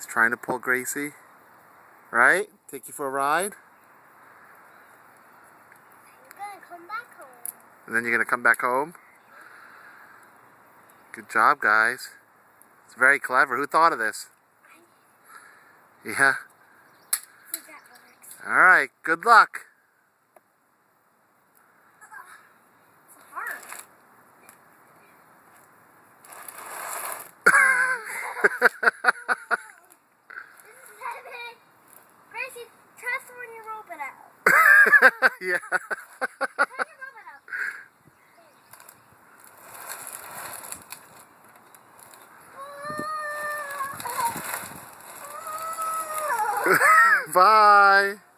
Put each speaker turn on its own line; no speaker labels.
He's trying to pull Gracie. Right? Take you for a ride.
I'm gonna come back home.
And then you're gonna come back home? Good job, guys. It's very clever. Who thought of this? Yeah? Alright, good luck.
It's hard. This is heavy. Gracie, try throwing your robot out.
Yeah.
Throw your robot out.
Bye.